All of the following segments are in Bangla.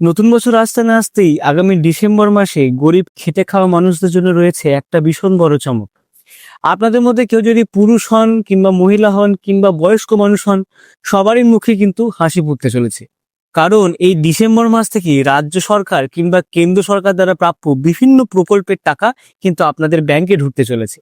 নতুন বছর আসতে না আসতেই আগামী ডিসেম্বর মাসে গরিব খেটে খাওয়া মানুষদের জন্য রয়েছে একটা ভীষণ বড় চমক। আপনাদের মধ্যে কেউ যদি পুরুষ হন কিংবা মহিলা হন কিংবা বয়স্ক মানুষ হন, সবারই মুখে কিন্তু হাসি ফুটতে চলেছে। কারণ এই ডিসেম্বর মাস থেকে রাজ্য সরকার কিংবা কেন্দ্র সরকার দ্বারা প্রাপ্য বিভিন্ন প্রকল্পের টাকা কিন্তু আপনাদের ব্যাংকে ঢুকতে চলেছে।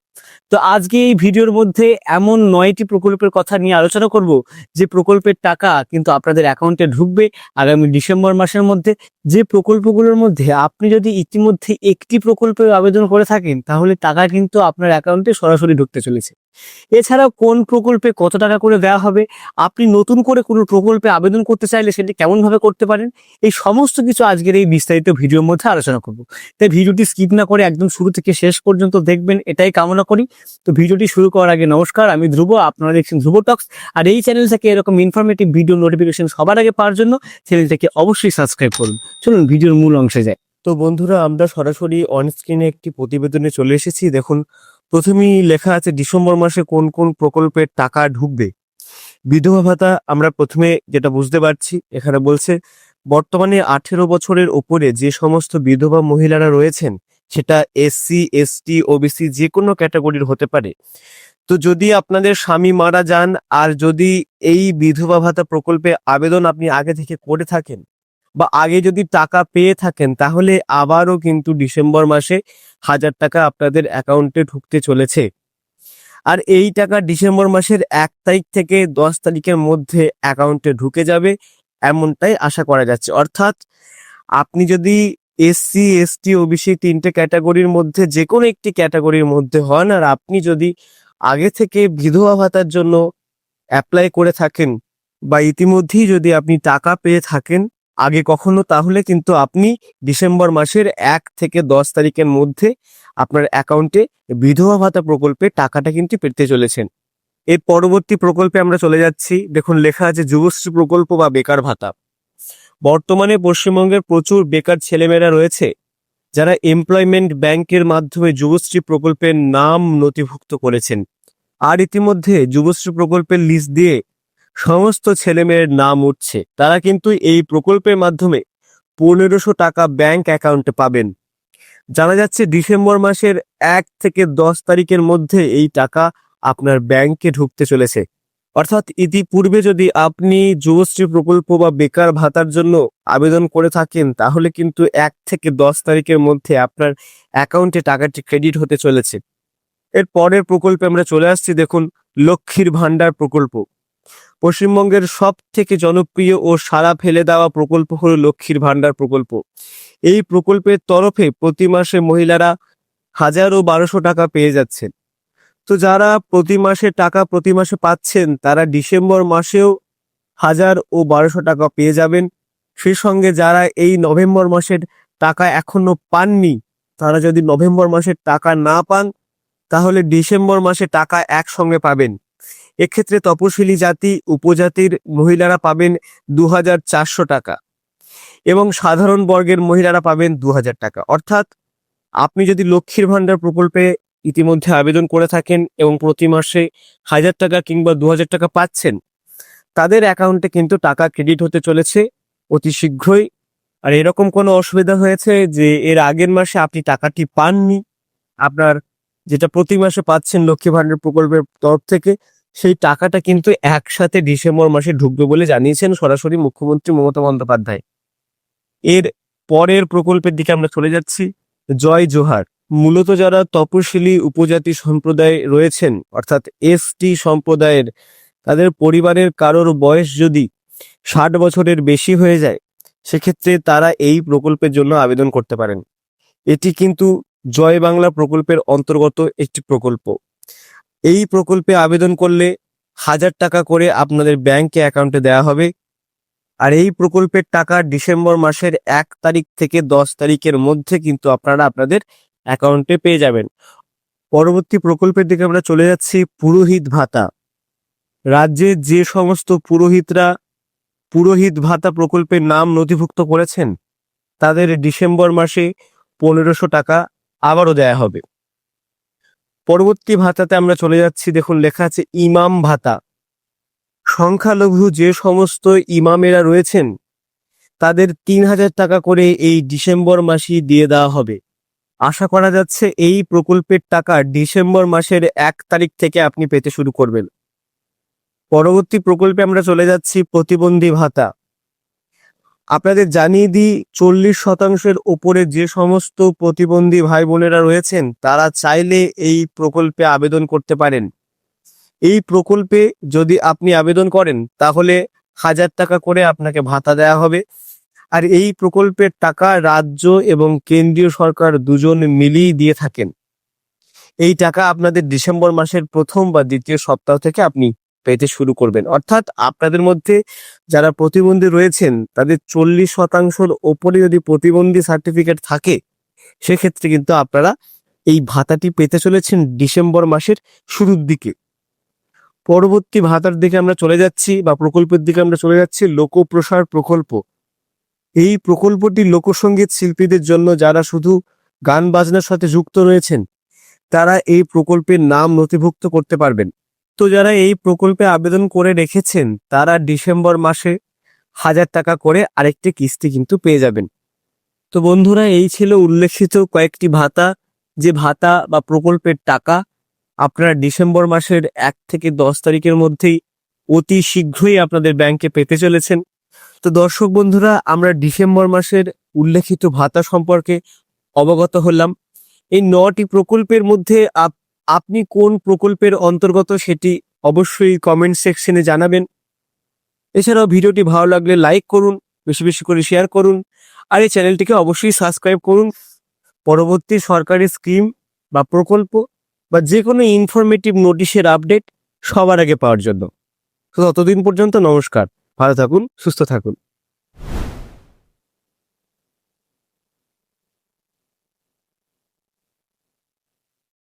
তো আজকে এই ভিডিওর মধ্যে এমন 9টি প্রকল্পের কথা নিয়ে আলোচনা করব, যে প্রকল্পের টাকা কিন্তু আপনাদের অ্যাকাউন্টে ঢুকবে আগামী ডিসেম্বর মাসের মধ্যে। যে প্রকল্পগুলোর মধ্যে আপনি যদি ইতিমধ্যে একটি প্রকল্পে আবেদন করে থাকেন, তাহলে টাকা কিন্তু আপনার অ্যাকাউন্টে সরাসরি ঢুকতে চলেছে। এছাড়াও কোন প্রকল্পে কত টাকা করে দেওয়া হবে, আপনি নতুন করে কোনো প্রকল্পে আবেদন করতে চাইলে সেটি কেমন ভাবে করতে পারেন, এই সমস্ত কিছু আজকের এই বিস্তারিত ভিডিওর মধ্যে আলোচনা করব। তাই ভিডিওটি স্কিপ না করে একদম শুরু থেকে শেষ পর্যন্ত দেখবেন, এটাই কামনা করি। তো ভিডিওটি শুরু করার আগে নমস্কার, আমি ধ্রুব, আপনারা দেখছেন ধ্রুব টক্স। আর এই চ্যানেল থেকে এরকম ইনফরমেটিভ ভিডিও নোটিফিকেশন সবার আগে পাওয়ার জন্য চ্যানেলটাকে অবশ্যই সাবস্ক্রাইব করুন। চলুন ভিডিওর মূল অংশে যাই। তো বন্ধুরা, আমরা সরাসরি অন স্ক্রিনে একটি প্রতিবেদনে চলে এসেছি। দেখুন, প্রথমেই লেখা আছে ডিসেম্বর মাসে কোন কোন প্রকল্পের টাকা ঢুকবে। বিধবা ভাতা আমরা প্রথমে যেটা বুঝতে পারছি, এখানে বলছে বর্তমানে 18 বছরের ওপরে যে সমস্ত বিধবা মহিলারা রয়েছেন, সেটা এসসি, এসটি, ওবিসি যে কোনো ক্যাটাগরির হতে পারে। তো যদি আপনাদের স্বামী মারা যান আর যদি এই বিধবা ভাতা প্রকল্পে আবেদন আপনি আগে থেকে করে থাকেন বা আগে যদি টাকা পেয়ে থাকেন, তাহলে আবারও কিন্তু ডিসেম্বর মাসে 1000 টাকা আপনাদের অ্যাকাউন্টে ঢুকতে চলেছে। আর এই টাকা ডিসেম্বর মাসের 1 তারিখ থেকে 10 তারিখের মধ্যে অ্যাকাউন্টে ঢুকে যাবে, এমনটাই আশা করা যাচ্ছে। অর্থাৎ আপনি যদি এসসি, এসটি, ওবিসি তিনটে ক্যাটাগরির মধ্যে যে কোনো একটি ক্যাটাগরির মধ্যে হন, আর আপনি যদি আগে থেকে বিধবা ভাতার জন্য অ্যাপ্লাই করে থাকেন বা ইতিমধ্যেই যদি আপনি টাকা পেয়ে থাকেন আগে কখনো, তাহলে কিন্তু আপনি ডিসেম্বর মাসের 1 থেকে 10 তারিখের মধ্যে আপনার অ্যাকাউন্টে বিধবা ভাতা প্রকল্পে টাকাটা কিন্তু পেতে চলেছেন। এর পরবর্তী প্রকল্পে আমরা চলে যাচ্ছি। দেখুন, লেখা আছে যুবশ্রী প্রকল্প বা বেকার ভাতা। বর্তমানে পশ্চিমবঙ্গের প্রচুর বেকার ছেলেমেয়েরা রয়েছে, যারা এমপ্লয়মেন্ট ব্যাংকের মাধ্যমে যুবশ্রী প্রকল্পের নাম নথিভুক্ত করেছেন। আর ইতিমধ্যে যুবশ্রী প্রকল্পের লিস্ট দিয়ে সমস্ত ছেলেমেয়ের নাম উঠছে। তারা কিন্তু এই প্রকল্পের মাধ্যমে 1500 টাকা ব্যাংক অ্যাকাউন্টে পাবেন। জানা যাচ্ছে ডিসেম্বর মাসের 1 থেকে 10 তারিখের মধ্যে এই টাকা আপনার ব্যাংকে ঢুকতে চলেছে। অর্থাৎ ইতিপূর্বে যদি আপনি যুবশ্রী প্রকল্প বা বেকার ভাতার জন্য আবেদন করে থাকেন, তাহলে কিন্তু 1 থেকে 10 তারিখের মধ্যে আপনার অ্যাকাউন্টে টাকাটি ক্রেডিট হতে চলেছে। এর পরের প্রকল্পে আমরা চলে আসছি। দেখুন, লক্ষ্মীর ভান্ডার প্রকল্প। পশ্চিমবঙ্গের সব থেকে জনপ্রিয় ও সাড়া ফেলে দেওয়া প্রকল্প হলো লক্ষ্মীর ভান্ডার প্রকল্প। এই প্রকল্পের তরফে প্রতি মাসে মহিলারা 1000 ও 1200 টাকা পেয়ে যাচ্ছেন। তো যারা প্রতি মাসে পাচ্ছেন, তারা ডিসেম্বর মাসেও 1000 ও 1200 টাকা পেয়ে যাবেন। সেই সঙ্গে যারা এই নভেম্বর মাসের টাকা এখনো পাননি, তারা যদি নভেম্বর মাসের টাকা না পান, তাহলে ডিসেম্বর মাসে টাকা একসঙ্গে পাবেন। এক্ষেত্রে তপশিলি জাতি উপজাতির মহিলারা পাবেন 2400 টাকা এবং সাধারণ বর্গের মহিলারা পাবেন 2000 টাকা। অর্থাৎ আপনি যদি লক্ষ্মীর ভান্ডার প্রকল্পে ইতিমধ্যে আবেদন করে থাকেন এবং প্রতি মাসে 1000 টাকা কিংবা 2000 টাকা পাচ্ছেন, তাদের অ্যাকাউন্টে কিন্তু টাকা ক্রেডিট হতে চলেছে অতি শীঘ্রই। আর এরকম কোনো অসুবিধা হয়েছে যে এর আগের মাসে আপনি টাকাটি পাননি, আপনার যেটা প্রতি মাসে পাচ্ছেন লক্ষ্মী ভান্ডার প্রকল্পের তরফ থেকে, সেই টাকাটা কিন্তু একসাথে ডিসেম্বর মাসে ঢুকবে বলে জানিয়েছেন সরাসরি মুখ্যমন্ত্রী মমতা বন্দ্যোপাধ্যায়। এর পরের প্রকল্পের দিকে আমরা চলে যাচ্ছি। জয় জোহার। মূলত যারা তপশিলি উপজাতি সম্প্রদায় রয়েছেন, অর্থাৎ এসটি সম্প্রদায়ের, তাদের পরিবারের কারোর বয়স যদি 60 বছরের বেশি হয়ে যায়, সেক্ষেত্রে তারা এই প্রকল্পের জন্য আবেদন করতে পারেন। এটি কিন্তু জয় বাংলা প্রকল্পের অন্তর্গত একটি প্রকল্প। এই প্রকল্পে আবেদন করলে 1000 টাকা করে আপনাদের ব্যাংকে অ্যাকাউন্টে দেওয়া হবে। আর এই প্রকল্পের টাকা ডিসেম্বর মাসের 1 তারিখ থেকে 10 তারিখের মধ্যে কিন্তু আপনারা আপনাদের অ্যাকাউন্টে পেয়ে যাবেন। পরবর্তী প্রকল্পের দিকে আমরা চলে যাচ্ছি। পুরোহিত ভাতা। রাজ্যে যে সমস্ত পুরোহিতরা পুরোহিত ভাতা প্রকল্পের নাম নথিভুক্ত করেছেন, তাদের ডিসেম্বর মাসে 1500 টাকা আবারও দেয়া হবে। পরবর্তী ভাতাতে আমরা চলে যাচ্ছি। দেখুন, লেখা আছে ইমাম ভাতা। সংখ্যালঘু যে সমস্ত ইমামেরা রয়েছেন, তাদের 3,000 টাকা করে এই ডিসেম্বর মাসেই দিয়ে দেওয়া হবে। আশা করা যাচ্ছে এই প্রকল্পের টাকা ডিসেম্বর মাসের 1 তারিখ থেকে আপনি পেতে শুরু করবেন। পরবর্তী প্রকল্পে আমরা চলে যাচ্ছি প্রতিবন্ধী ভাতা। আপনাদের জানিয়ে দিই, 40% ওপরে যে সমস্ত প্রতিবন্ধী ভাই বোনেরা রয়েছেন তারা চাইলে এই প্রকল্পে আবেদন করতে পারেন। এই প্রকল্পে যদি আপনি আবেদন করেন তাহলে 1,000 টাকা করে আপনাকে ভাতা দেওয়া হবে। আর এই প্রকল্পের টাকা রাজ্য এবং কেন্দ্রীয় সরকার দুজন মিলিয়ে দিয়ে থাকেন। এই টাকা আপনাদের ডিসেম্বর মাসের প্রথম বা দ্বিতীয় সপ্তাহ থেকে আপনি পেতে শুরু করবেন। অর্থাৎ আপনাদের মধ্যে যারা প্রতিবন্ধী রয়েছেন তাদের 40%-র ওপরে যদি প্রতিবন্ধী সার্টিফিকেট থাকে, সেক্ষেত্রে কিন্তু আপনারা এই ভাতাটি পেতে চলেছেন ডিসেম্বর মাসের শুরুর দিকে। পরবর্তী ভাতার দিকে আমরা চলে যাচ্ছি বা প্রকল্পের দিকে আমরা চলে যাচ্ছি, লোকপ্রসার প্রকল্প। এই প্রকল্পটি লোকসঙ্গীত শিল্পীদের জন্য, যারা শুধু গান বাজনার সাথে যুক্ত রয়েছেন তারা এই প্রকল্পের নাম নথিভুক্ত করতে পারবেন। তো যারা এই প্রকল্পে আবেদন করে রেখেছেন তারা ডিসেম্বর মাসে 1,000 টাকা করে আরেকটি কিস্তি কিন্তু পেয়ে যাবেন। তো বন্ধুরা, এই ছিল উল্লেখিত কয়েকটি ভাতা, যে ভাতা বা প্রকল্পের টাকা আপনারা ডিসেম্বর মাসের 1 থেকে 10 তারিখের মধ্যেই অতি শীঘ্রই আপনাদের ব্যাংকে পেতে চলেছেন। তো দর্শক বন্ধুরা, আমরা ডিসেম্বর মাসের উল্লেখিত ভাতা সম্পর্কে অবগত হলাম। এই 9টি প্রকল্পের মধ্যে আপনি কোন প্রকল্পের অন্তর্গত সেটি অবশ্যই কমেন্ট সেকশনে জানাবেন। এছাড়াও ভিডিওটি ভালো লাগলে লাইক করুন, বেশি বেশি করে শেয়ার করুন, আর এই চ্যানেলটিকে অবশ্যই সাবস্ক্রাইব করুন পরবর্তী সরকারি স্কিম বা প্রকল্প বা যে কোনো ইনফরমেটিভ নোটিশের আপডেট সবার আগে পাওয়ার জন্য। তো ততদিন পর্যন্ত নমস্কার, ভালো থাকুন, সুস্থ থাকুন।